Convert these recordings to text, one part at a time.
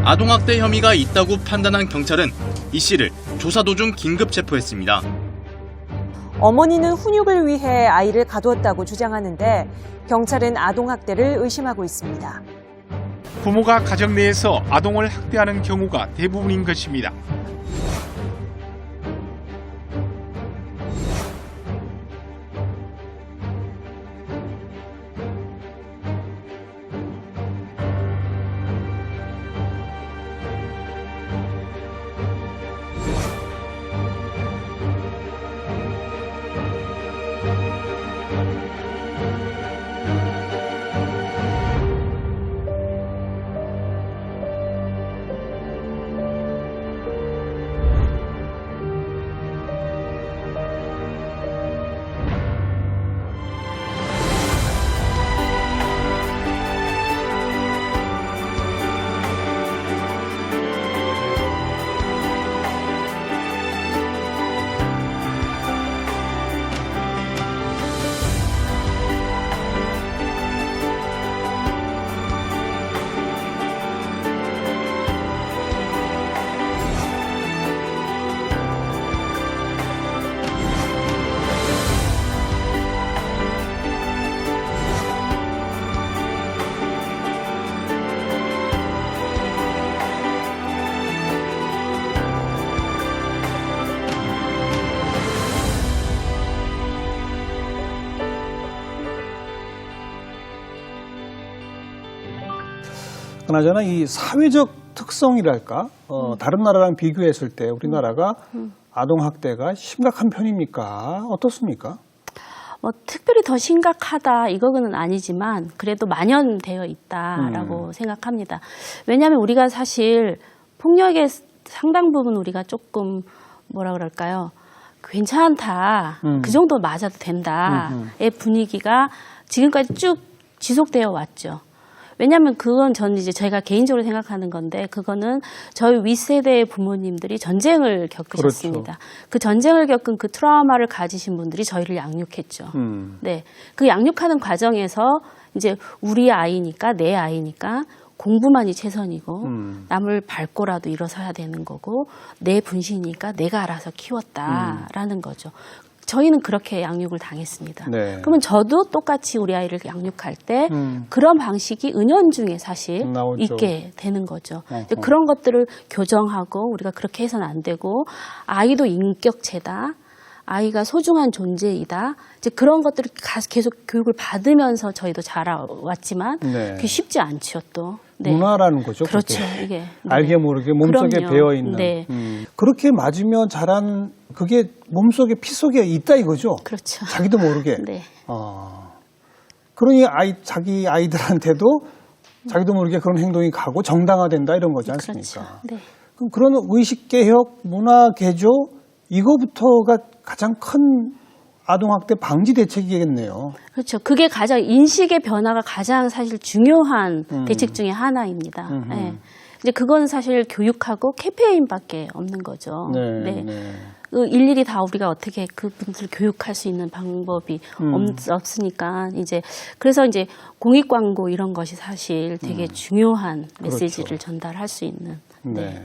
아동학대 혐의가 있다고 판단한 경찰은 이 씨를 조사 도중 긴급 체포했습니다. 어머니는 훈육을 위해 아이를 가두었다고 주장하는데 경찰은 아동학대를 의심하고 있습니다. 부모가 가정 내에서 아동을 학대하는 경우가 대부분인 것입니다. 그나저나 이 사회적 특성이랄까, 다른 나라랑 비교했을 때 우리나라가 아동학대가 심각한 편입니까? 어떻습니까? 특별히 더 심각하다 이거는 아니지만 그래도 만연되어 있다라고 생각합니다. 왜냐하면 우리가 사실 폭력의 상당 부분 우리가 조금 뭐라 그럴까요? 괜찮다. 그 정도 맞아도 된다의 분위기가 지금까지 쭉 지속되어 왔죠. 왜냐하면 그건 저는 이제 제가 개인적으로 생각하는 건데 그거는 저희 윗세대의 부모님들이 전쟁을 겪으셨습니다. 그렇죠. 그 전쟁을 겪은 그 트라우마를 가지신 분들이 저희를 양육했죠. 네, 그 양육하는 과정에서 이제 우리 아이니까 내 아이니까 공부만이 최선이고 남을 밟고라도 일어서야 되는 거고 내 분신이니까 내가 알아서 키웠다라는 거죠. 저희는 그렇게 양육을 당했습니다. 네. 그러면 저도 똑같이 우리 아이를 양육할 때 그런 방식이 은연중에 사실 나오죠. 있게 되는 거죠. 근데 그런 것들을 교정하고 우리가 그렇게 해서는 안 되고 아이도 인격체다. 아이가 소중한 존재이다. 이제 그런 것들을 계속 교육을 받으면서 저희도 자라왔지만 네. 그게 쉽지 않죠 또. 네. 문화라는 거죠. 그렇죠. 그게. 이게. 네. 알게 모르게 몸속에 그럼요. 배어있는. 네. 그렇게 맞으면 자란 그게 몸속에 피 속에 있다 이거죠. 그렇죠. 자기도 모르게. 네. 그러니 자기 아이들한테도 자기도 모르게 그런 행동이 가고 정당화된다 이런 거지 않습니까? 그렇죠. 네. 그럼 그런 의식개혁, 문화개조 이거부터가 가장 큰 아동학대 방지 대책이겠네요. 그렇죠. 그게 가장 인식의 변화가 가장 사실 중요한 대책 중에 하나입니다. 네. 이제 그건 사실 교육하고 캠페인밖에 없는 거죠. 네. 일일이 다 우리가 어떻게 그분들 교육할 수 있는 방법이 없으니까 이제 그래서 이제 공익 광고 이런 것이 사실 되게 중요한 메시지를 그렇죠. 전달할 수 있는. 네.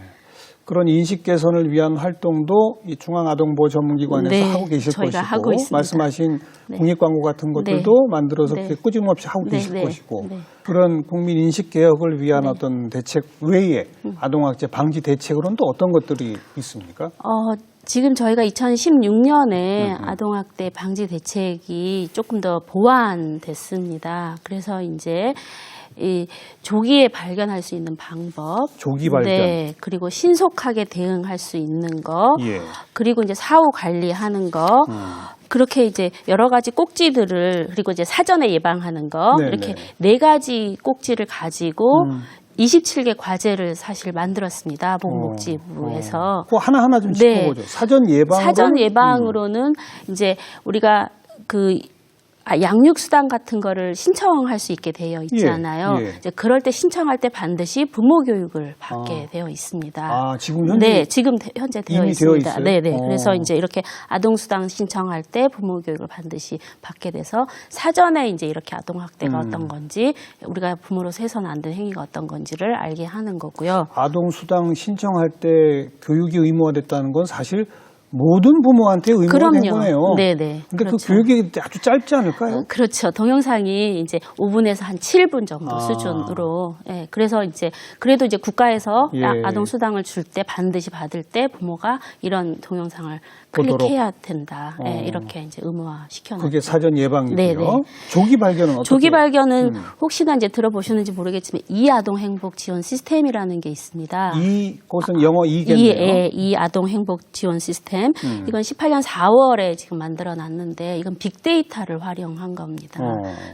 그런 인식 개선을 위한 활동도 이 중앙아동보호전문기관에서 네, 하고 계실 저희가 것이고 하고 있습니다. 말씀하신 네. 공익 광고 같은 것들도 네. 만들어서 네. 꾸준없이 하고 계실 네. 것이고 네. 그런 국민 인식 개혁을 위한 어떤 대책 외에 아동학대 방지 대책으로는 또 어떤 것들이 있습니까? 지금 저희가 2016년에 아동학대 방지 대책이 조금 더 보완됐습니다. 그래서 이제 이 조기에 발견할 수 있는 방법, 조기 발견. 네, 그리고 신속하게 대응할 수 있는 거, 예. 그리고 이제 사후 관리하는 거, 그렇게 이제 여러 가지 꼭지들을 그리고 이제 사전에 예방하는 거 네네. 이렇게 네 가지 꼭지를 가지고 27개 과제를 사실 만들었습니다. 보건복지부에서. 그거 하나하나 좀 짚어보죠. 사전 예방으로는? 사전 예방으로는 이제 우리가 그 양육수당 같은 거를 신청할 수 있게 되어 있잖아요. 예. 이제 그럴 때 신청할 때 반드시 부모 교육을 받게 되어 있습니다. 아, 지금 현재? 네, 지금 현재 되어 이미 있습니다. 되어 있어요? 네네. 그래서 이제 이렇게 아동수당 신청할 때 부모 교육을 반드시 받게 돼서 사전에 이제 이렇게 아동학대가 어떤 건지 우리가 부모로서 해서는 안 되는 행위가 어떤 건지를 알게 하는 거고요. 아동수당 신청할 때 교육이 의무화됐다는 건 사실 모든 부모한테 의무화된 그럼요. 거네요. 네네. 근데 그렇죠. 그 교육이 아주 짧지 않을까요? 그렇죠. 동영상이 이제 5분에서 한 7분 정도 아. 수준으로. 예. 그래서 이제 그래도 이제 국가에서 예. 아동 수당을 줄 때 반드시 받을 때 부모가 이런 동영상을 보도록. 클릭해야 된다. 예. 어. 이렇게 이제 의무화 시켜놨죠. 그게 사전 예방이고요. 네네. 조기 발견은 어떻게? 조기 발견은 혹시나 이제 들어보셨는지 모르겠지만 이 아동 행복 지원 시스템이라는 게 있습니다. 이것은 영어 이겠네요. 이 아동 행복 지원 시스템. 이건 18년 4월에 지금 만들어 놨는데 이건 빅데이터를 활용한 겁니다.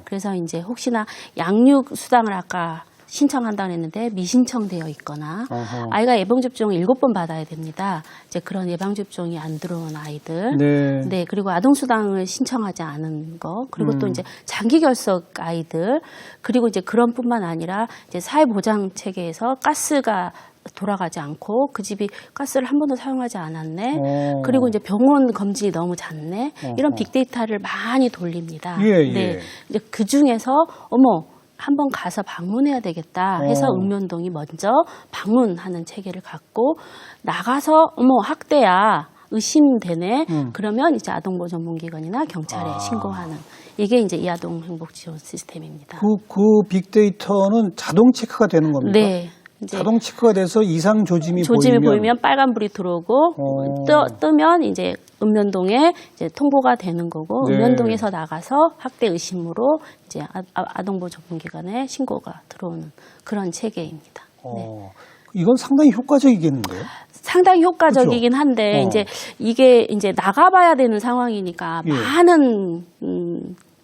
그래서 이제 혹시나 양육 수당을 아까 신청한다고 했는데 미신청되어 있거나 아이가 예방접종을 7번 받아야 됩니다. 이제 그런 예방접종이 안 들어온 아이들. 네. 네, 그리고 아동수당을 신청하지 않은 거, 그리고 또 이제 장기결석 아이들, 그리고 이제 그런 뿐만 아니라 이제 사회보장체계에서 가스가 돌아가지 않고 그 집이 가스를 한 번도 사용하지 않았네. 그리고 이제 병원 검진이 너무 잦네. 이런 빅데이터를 많이 돌립니다. 예, 예. 네, 이제 그 중에서 어머. 한번 가서 방문해야 되겠다 해서 읍면동이 먼저 방문하는 체계를 갖고 나가서 어머 학대야 의심되네 그러면 이제 아동보호전문기관이나 경찰에 신고하는 이게 이제 이 아동행복지원 시스템입니다. 그 빅데이터는 자동 체크가 되는 겁니까? 네. 이제 자동 체크가 돼서 이상 조짐이 보이면 빨간불이 들어오고 뜨면 이제 읍면동에 이제 통보가 되는 거고 네. 읍면동에서 나가서 학대 의심으로 이제 아동보호 전문기관에 신고가 들어오는 그런 체계입니다. 네. 이건 상당히 효과적이겠는데요? 상당히 효과적이긴 그렇죠? 한데 이제 이게 이제 나가봐야 되는 상황이니까 예. 많은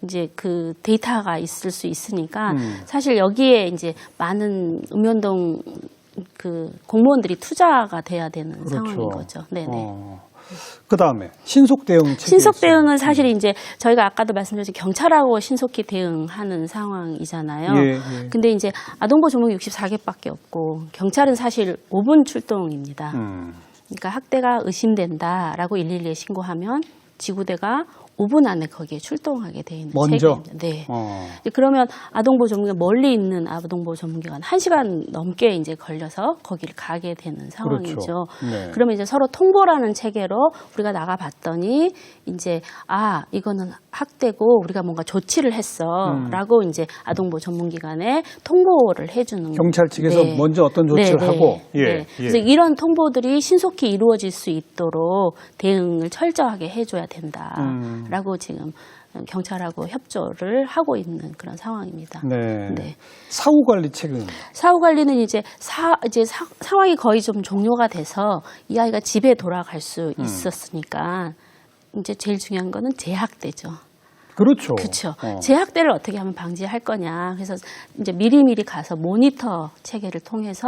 이제 그 데이터가 있을 수 있으니까 사실 여기에 이제 많은 읍면동 그 공무원들이 투자가 돼야 되는 그렇죠. 상황인 거죠. 네네. 그 다음에 신속 대응 체계. 신속 대응은 사실 이제 저희가 아까도 말씀드렸듯이 경찰하고 신속히 대응하는 상황이잖아요. 예. 근데 이제 아동보호 전문기 64개밖에 없고 경찰은 사실 5분 출동입니다. 그러니까 학대가 의심된다라고 112에 신고하면 지구대가 5분 안에 거기에 출동하게 돼 있는 먼저? 체계입니다. 네. 이제 그러면 아동보호 전문기관 멀리 있는 아동보호 전문기관 1시간 넘게 이제 걸려서 거기를 가게 되는 상황이죠. 그렇죠. 네. 그러면 이제 서로 통보라는 체계로 우리가 나가봤더니 이제 이거는 학대고 우리가 뭔가 조치를 했어라고 이제 아동보호 전문기관에 통보를 해주는 경찰 측에서 네. 먼저 어떤 조치를 하고. 예. 그래서 이런 통보들이 신속히 이루어질 수 있도록 대응을 철저하게 해줘야 된다라고 지금 경찰하고 협조를 하고 있는 그런 상황입니다. 네. 사후 관리 책임. 사후 관리는 이제 상황이 거의 좀 종료가 돼서 이 아이가 집에 돌아갈 수 있었으니까 이제 제일 중요한 거는 재학대죠. 그렇죠. 그렇죠. 재학대를 어떻게 하면 방지할 거냐. 그래서 이제 미리미리 가서 모니터 체계를 통해서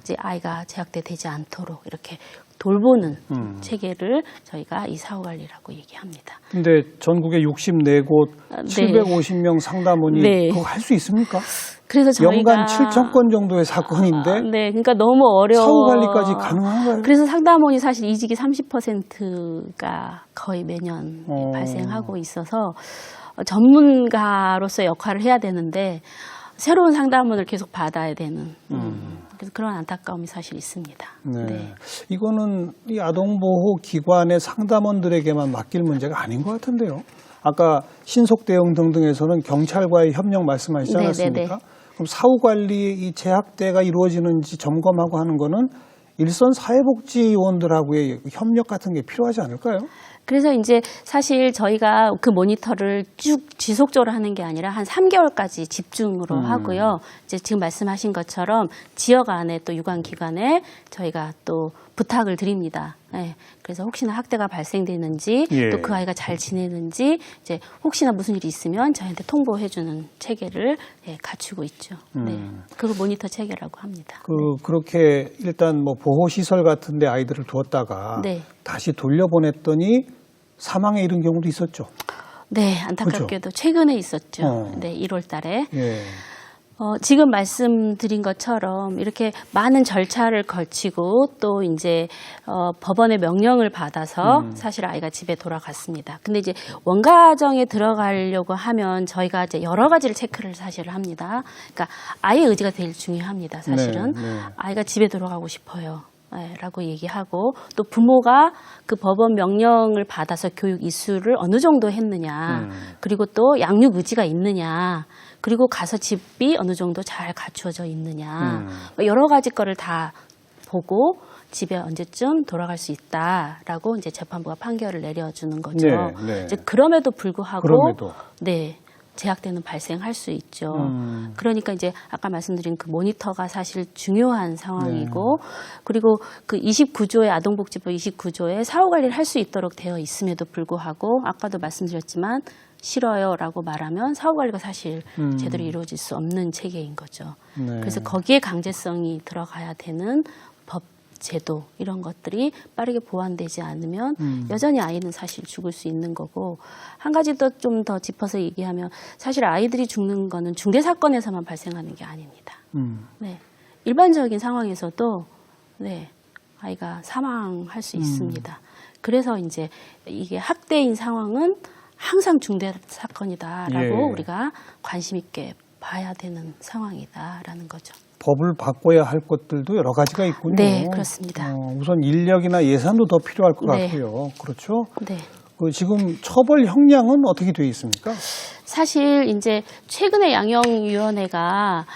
이제 아이가 재학대 되지 않도록 이렇게 돌보는 체계를 저희가 이 사후 관리라고 얘기합니다. 근데 전국에 64곳 750명 상담원이 네. 그거 할 수 있습니까? 그래서 저희가 연간 7천 건 정도의 사건인데 네, 그러니까 너무 어려워. 사후 관리까지 가능한가요? 그래서 상담원이 사실 이직이 30%가 거의 매년 발생하고 있어서 전문가로서 역할을 해야 되는데 새로운 상담원을 계속 받아야 되는 그래서 그런 안타까움이 사실 있습니다. 네. 이거는 이 아동보호 기관의 상담원들에게만 맡길 문제가 아닌 것 같은데요. 아까 신속 대응 등등에서는 경찰과의 협력 말씀하시지 않았습니까? 그럼 사후 관리 이 재학대가 이루어지는지 점검하고 하는 거는 일선 사회복지요원들하고의 협력 같은 게 필요하지 않을까요? 그래서 이제 사실 저희가 그 모니터를 쭉 지속적으로 하는 게 아니라 한 3개월까지 집중으로 하고요. 이제 지금 말씀하신 것처럼 지역 안에 또 유관기관에 저희가 또 부탁을 드립니다. 네. 그래서 혹시나 학대가 발생되는지 또 그 아이가 잘 지내는지 이제 혹시나 무슨 일이 있으면 저희한테 통보해주는 체계를 갖추고 있죠. 네. 그걸 모니터 체계라고 합니다. 그렇게 일단 뭐 보호시설 같은 데 아이들을 두었다가 다시 돌려보냈더니 사망에 이른 경우도 있었죠. 네, 안타깝게도 최근에 있었죠. 네, 1월 달에. 예. 지금 말씀드린 것처럼 이렇게 많은 절차를 거치고 또 이제 법원의 명령을 받아서 사실 아이가 집에 돌아갔습니다. 근데 이제 원가정에 들어가려고 하면 저희가 이제 여러 가지를 체크를 사실 합니다. 그러니까 아이의 의지가 제일 중요합니다. 사실은 네, 네. 아이가 집에 돌아가고 싶어요. 네, 라고 얘기하고 또 부모가 그 법원 명령을 받아서 교육 이수를 어느 정도 했느냐 그리고 또 양육 의지가 있느냐 그리고 가서 집이 어느 정도 잘 갖추어져 있느냐 여러 가지 거를 다 보고 집에 언제쯤 돌아갈 수 있다라고 이제 재판부가 판결을 내려주는 거죠. 네, 네. 이제 그럼에도 불구하고 그럼에도. 네. 제약대는 발생할 수 있죠. 그러니까 이제 아까 말씀드린 그 모니터가 사실 중요한 상황이고 그리고 그 29조의 아동복지법 29조에 사후관리를 할 수 있도록 되어 있음에도 불구하고 아까도 말씀드렸지만 싫어요라고 말하면 사후관리가 사실 제대로 이루어질 수 없는 체계인 거죠. 네. 그래서 거기에 강제성이 들어가야 되는 법 제도 이런 것들이 빠르게 보완되지 않으면 여전히 아이는 사실 죽을 수 있는 거고 한 가지 더 좀 더 짚어서 얘기하면 사실 아이들이 죽는 거는 중대 사건에서만 발생하는 게 아닙니다. 네. 일반적인 상황에서도 네, 아이가 사망할 수 있습니다. 그래서 이제 이게 학대인 상황은 항상 중대 사건이다라고 예. 우리가 관심 있게 봐야 되는 상황이다라는 거죠. 법을 바꿔야 할 것들도 여러 가지가 있군요. 네, 그렇습니다. 우선 인력이나 예산도 더 필요할 것 네. 같고요. 그렇죠? 네. 지금 처벌 형량은 어떻게 되어 있습니까? 사실 이제 최근에 양형위원회가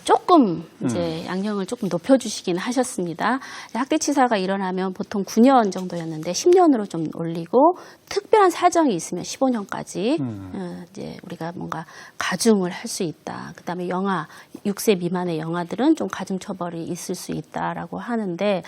조금 이제 양형을 조금 높여주시긴 하셨습니다. 학대치사가 일어나면 보통 9년 정도였는데 10년으로 좀 올리고 특별한 사정이 있으면 15년까지 이제 우리가 뭔가 가중을 할 수 있다. 그다음에 영아 6세 미만의 영아들은 좀 가중 처벌이 있을 수 있다라고 하는데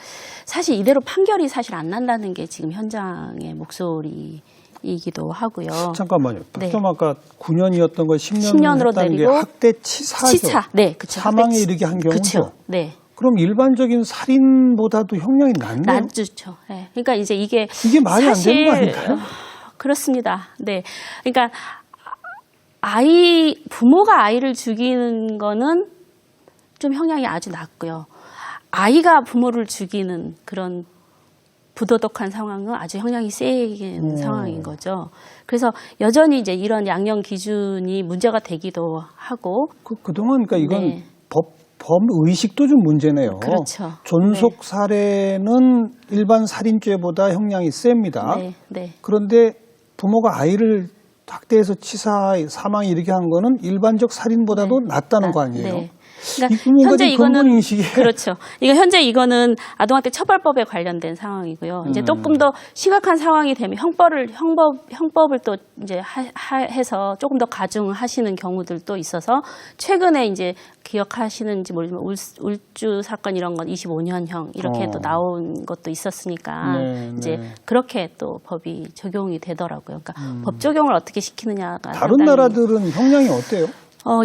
사실 이대로 판결이 사실 안 난다는 게 지금 현장의 목소리. 이기도 하고요. 잠깐만요. 네. 좀 아까 9년이었던 걸 10년으로 했다는 게 내리고 학대 치사죠. 치사, 네, 그렇죠. 사망에 이르게 한 경우죠. 그렇죠. 네, 그럼 일반적인 살인보다도 형량이 낮네요. 낮죠. 네. 그러니까 이제 이게 말이 사실, 안 되는 거 아닌가요? 그렇습니다. 네, 그러니까 부모가 아이를 죽이는 거는 좀 형량이 아주 낮고요. 아이가 부모를 죽이는 그런 부도덕한 상황은 아주 형량이 세긴 상황인 거죠. 그래서 여전히 이제 이런 양형 기준이 문제가 되기도 하고. 그동안 그러니까 이건 네. 범의식도 좀 문제네요. 그렇죠. 존속 살해는 일반 살인죄보다 형량이 셉니다. 네, 네. 그런데 부모가 아이를 학대해서 치사, 사망에 이르게 한 거는 일반적 살인보다도 낫다는 거 아니에요? 네. 그러니까 뭔가 현재 좀 근본 이거는 인식이 그렇죠. 현재 이거는 아동학대 처벌법에 관련된 상황이고요. 이제 조금 더 심각한 상황이 되면 형법을 또 이제 해서 조금 더 가중하시는 경우들도 있어서 최근에 이제 기억하시는지 모르지만 울주 사건 이런 건 25년형 이렇게 또 나온 것도 있었으니까 네, 이제 네. 그렇게 또 법이 적용이 되더라고요. 그러니까 법 적용을 어떻게 시키느냐가 다른 상당히 나라들은 형량이 어때요?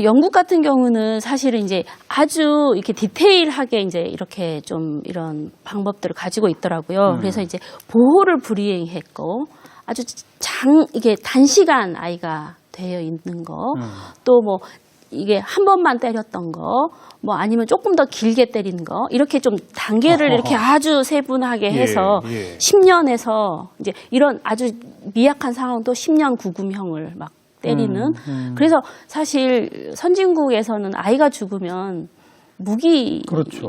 영국 같은 경우는 사실은 이제 아주 이렇게 디테일하게 이제 이렇게 좀 이런 방법들을 가지고 있더라고요. 그래서 이제 보호를 불이행했고 아주 이게 단시간 아이가 되어 있는 거, 또 뭐 이게 한 번만 때렸던 거, 뭐 아니면 조금 더 길게 때리는 거, 이렇게 좀 단계를 이렇게 아주 세분하게 해서 10년에서 이제 이런 아주 미약한 상황도 10년 구금형을 막 때리는. 그래서 사실 선진국에서는 아이가 죽으면 무기입니다. 그렇죠.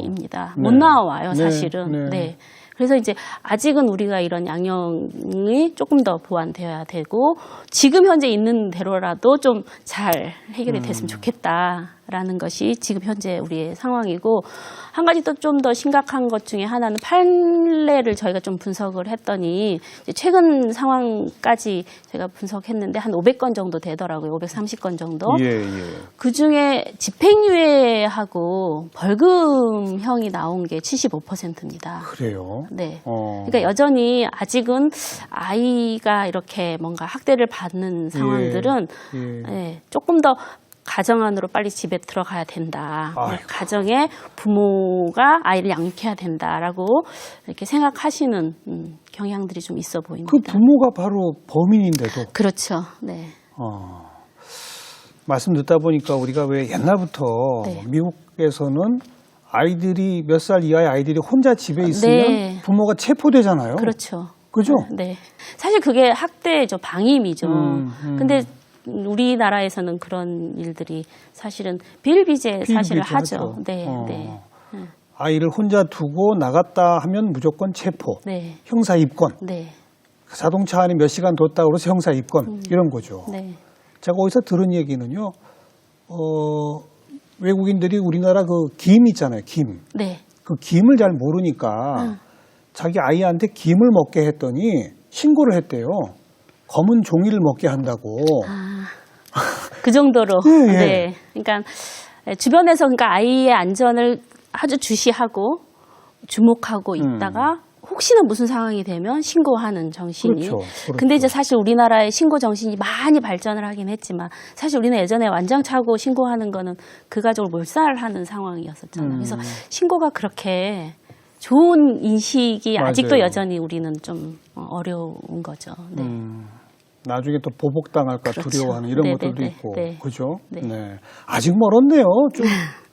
못 네. 나와요, 네, 사실은. 네. 네. 그래서 이제 아직은 우리가 이런 양형이 조금 더 보완되어야 되고 지금 현재 있는 대로라도 좀 잘 해결이 됐으면 좋겠다라는 것이 지금 현재 우리의 상황이고 한 가지 또 좀 더 심각한 것 중에 하나는 판례를 저희가 좀 분석을 했더니 이제 최근 상황까지 제가 분석했는데 한 500건 정도 되더라고요. 530건 정도. 그중에 집행유예하고 벌금형이 나온 게 75%입니다. 그래요? 네. 그러니까 여전히 아직은 아이가 이렇게 뭔가 학대를 받는 상황들은 네, 조금 더 가정 안으로 빨리 집에 들어가야 된다. 아이고. 가정에 부모가 아이를 양육해야 된다라고 이렇게 생각하시는 경향들이 좀 있어 보입니다. 그 부모가 바로 범인인데도 그렇죠. 네. 말씀 듣다 보니까 우리가 왜 옛날부터 네. 미국에서는 아이들이 몇 살 이하의 아이들이 혼자 집에 있으면 네. 부모가 체포되잖아요. 그렇죠. 그죠? 네. 사실 그게 학대죠. 방임이죠. 근데 우리나라에서는 그런 일들이 사실은 비일비재 사실을 하죠. 네. 네. 아이를 혼자 두고 나갔다 하면 무조건 체포, 네. 형사 입건. 네. 자동차 안에 몇 시간 뒀다고 그래서 형사 입건 이런 거죠. 네. 제가 어디서 들은 얘기는요. 외국인들이 우리나라 그 김 있잖아요. 김. 네. 그 김을 잘 모르니까 자기 아이한테 김을 먹게 했더니 신고를 했대요. 검은 종이를 먹게 한다고. 그 정도로. 예, 예. 네. 그러니까 주변에서 그러니까 아이의 안전을 아주 주시하고 주목하고 있다가 혹시나 무슨 상황이 되면 신고하는 정신이. 그렇죠. 근데 이제 사실 우리나라의 신고 정신이 많이 발전을 하긴 했지만 사실 우리는 예전에 완장차고 신고하는 거는 그 가족을 몰살하는 상황이었었잖아요. 그래서 신고가 그렇게 좋은 인식이 맞아요. 아직도 여전히 우리는 좀 어려운 거죠. 네. 나중에 또 보복당할까 그렇죠. 두려워하는 이런 네, 것들도 네, 있고. 네. 그죠? 네. 네. 아직 멀었네요. 좀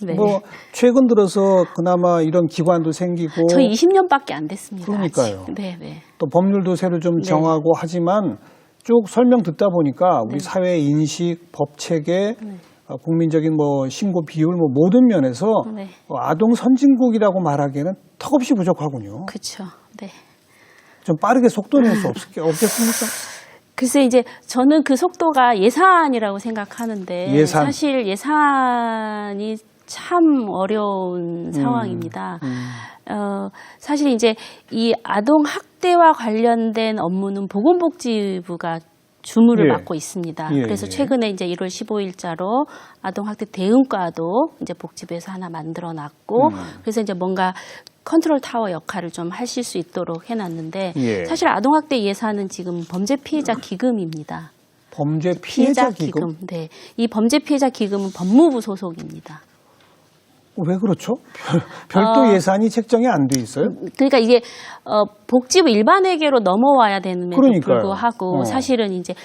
네. 뭐 최근 들어서 그나마 이런 기관도 생기고 저희 20년밖에 안 됐습니다. 그러니까요. 아직. 네, 네. 또 법률도 새로 좀 네. 정하고 하지만 쭉 설명 듣다 보니까 우리 사회 인식, 법 체계, 국민적인 뭐 신고 비율 뭐 모든 면에서 네. 아동 선진국이라고 말하기에는 턱없이 부족하군요. 그렇죠. 네. 좀 빠르게 속도 낼 수 없겠습니까? 글쎄 이제 저는 그 속도가 예산이라고 생각하는데 예산. 사실 예산이 참 어려운 상황입니다. 사실 이제 이 아동 학대와 관련된 업무는 보건복지부가 주무를 예. 맡고 있습니다. 예, 그래서 예. 최근에 이제 1월 15일자로 아동학대 대응과도 이제 복지부에서 하나 만들어놨고 그래서 이제 뭔가 컨트롤 타워 역할을 좀 하실 수 있도록 해놨는데 예. 사실 아동학대 예산은 지금 범죄 피해자 기금입니다. 범죄 피해자 기금? 네, 이 범죄 피해자 기금은 법무부 소속입니다. 왜 그렇죠? 별도 예산이 책정이 안 돼 있어요? 그러니까 이게 복지부 일반회계로 넘어와야 되는데도 그러니까요. 불구하고 사실은 이제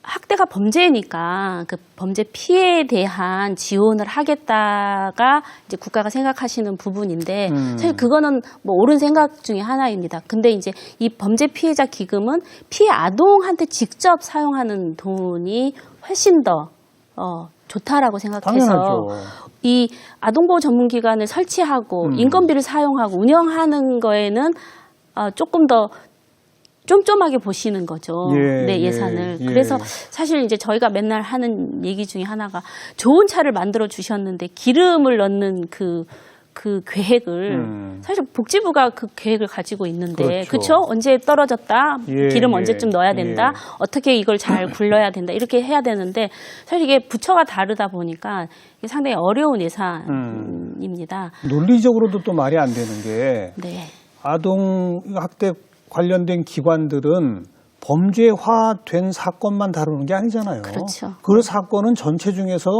학대가 범죄니까 그 범죄 피해에 대한 지원을 하겠다가 이제 국가가 생각하시는 부분인데 사실 그거는 뭐 옳은 생각 중에 하나입니다. 근데 이제 이 범죄 피해자 기금은 피해 아동한테 직접 사용하는 돈이 훨씬 더 좋다라고 생각해서 당연하죠. 이 아동보호 전문기관을 설치하고 인건비를 사용하고 운영하는 거에는 조금 더 쫌쫌하게 보시는 거죠. 예, 네, 예, 예산을. 예. 그래서 사실 이제 저희가 맨날 하는 얘기 중에 하나가 좋은 차를 만들어 주셨는데 기름을 넣는 그 계획을 사실 복지부가 그 계획을 가지고 있는데 그렇죠. 그렇죠? 언제 떨어졌다. 예, 기름 예. 언제쯤 넣어야 된다. 예. 어떻게 이걸 잘 굴려야 된다. 이렇게 해야 되는데 사실 이게 부처가 다르다 보니까 이게 상당히 어려운 예산입니다. 논리적으로도 또 말이 안 되는 게 네. 아동 학대 관련된 기관들은 범죄화된 사건만 다루는 게 아니잖아요. 그렇죠. 그 사건은 전체 중에서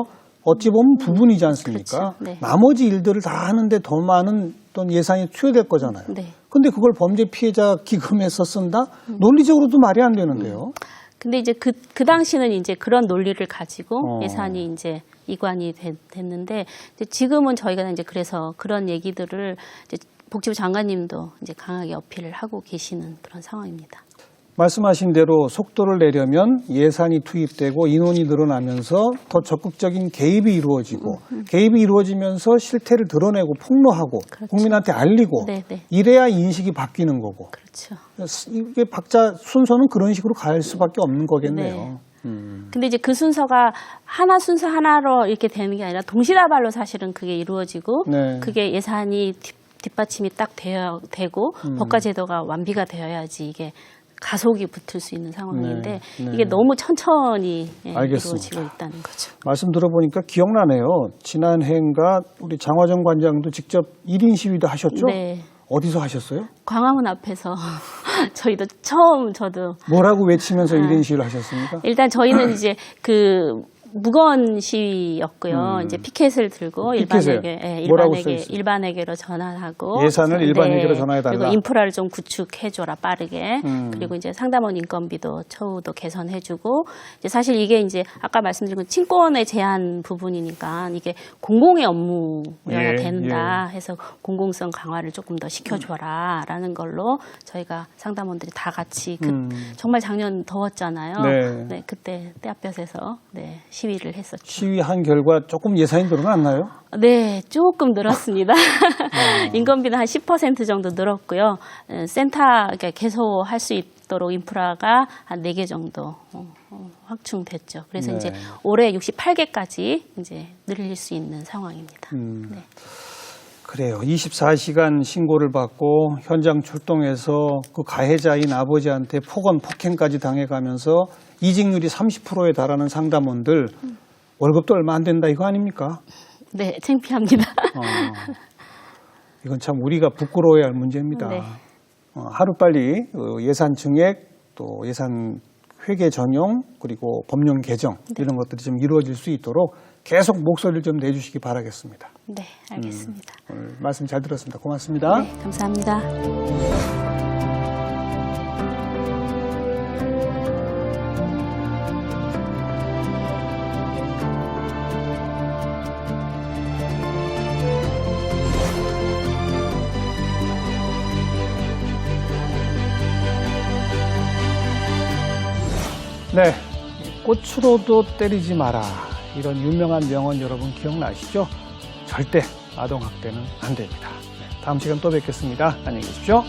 어찌 보면 부분이지 않습니까? 그렇죠. 네. 나머지 일들을 다 하는데 더 많은 어떤 예산이 투여될 거잖아요. 네. 근데 그걸 범죄 피해자 기금에서 쓴다? 논리적으로도 말이 안 되는데요. 근데 이제 그 당시는 이제 그런 논리를 가지고 어. 예산이 이제 이관이 됐는데 이제 지금은 저희가 이제 그래서 그런 얘기들을 이제 복지부 장관님도 이제 강하게 어필을 하고 계시는 그런 상황입니다. 말씀하신 대로 속도를 내려면 예산이 투입되고 인원이 늘어나면서 더 적극적인 개입이 이루어지고 개입이 이루어지면서 실태를 드러내고 폭로하고 그렇죠. 국민한테 알리고 네, 네. 이래야 인식이 바뀌는 거고 그렇죠. 이게 박자 순서는 그런 식으로 갈 수밖에 없는 거겠네요. 근데 이제 그 순서가 순서 하나로 이렇게 되는 게 아니라 동시다발로 사실은 그게 이루어지고 네. 그게 예산이 뒷받침이 딱 되고 법과 제도가 완비가 되어야지 이게 가속이 붙을 수 있는 상황인데 네, 네. 이게 너무 천천히 알겠습니다. 이루어지고 있다는 거죠. 말씀 들어보니까 기억나네요. 지난해인가 우리 장화정 관장도 직접 1인 시위도 하셨죠? 네. 어디서 하셨어요? 광화문 앞에서 저희도 저도 뭐라고 외치면서 1인 시위를 하셨습니까? 일단 저희는 이제 그 무거운 시위였고요. 이제 피켓을 들고 피켓을 뭐라고 써 있어요? 일반회계로 전환하고 예산을 일반회계로 전환해달라. 그리고 인프라를 좀 구축해줘라 빠르게. 그리고 이제 상담원 인건비도 처우도 개선해주고 이제 사실 이게 이제 아까 말씀드린 건 친권에 제한 부분이니까 이게 공공의 업무여야 된다 해서 공공성 강화를 조금 더 시켜줘라라는 걸로 저희가 상담원들이 다 같이 정말 작년 더웠잖아요. 네, 그때 떼앞볕에서 시위를 했었죠. 시위한 결과 조금 예산이 늘어났나요? 네, 조금 늘었습니다. 인건비는 한 10% 정도 늘었고요. 센터 계속 할 수 있도록 인프라가 한 4개 정도 확충됐죠. 그래서 이제 올해 68개까지 이제 늘릴 수 있는 상황입니다. 네. 그래요. 24시간 신고를 받고 현장 출동해서 그 가해자인 아버지한테 폭행까지 당해가면서 이직률이 30%에 달하는 상담원들 월급도 얼마 안 된다 이거 아닙니까? 네, 창피합니다. 이건 참 우리가 부끄러워야 할 문제입니다. 네. 하루빨리 예산 증액 또 예산 회계 전용 그리고 법령 개정 이런 것들이 좀 이루어질 수 있도록 계속 목소리를 좀 내주시기 바라겠습니다. 네, 알겠습니다. 오늘 말씀 잘 들었습니다. 고맙습니다. 네, 감사합니다. 네, 꽃으로도 때리지 마라. 이런 유명한 명언 여러분 기억나시죠? 절대 아동학대는 안 됩니다. 다음 시간 또 뵙겠습니다. 안녕히 계십시오.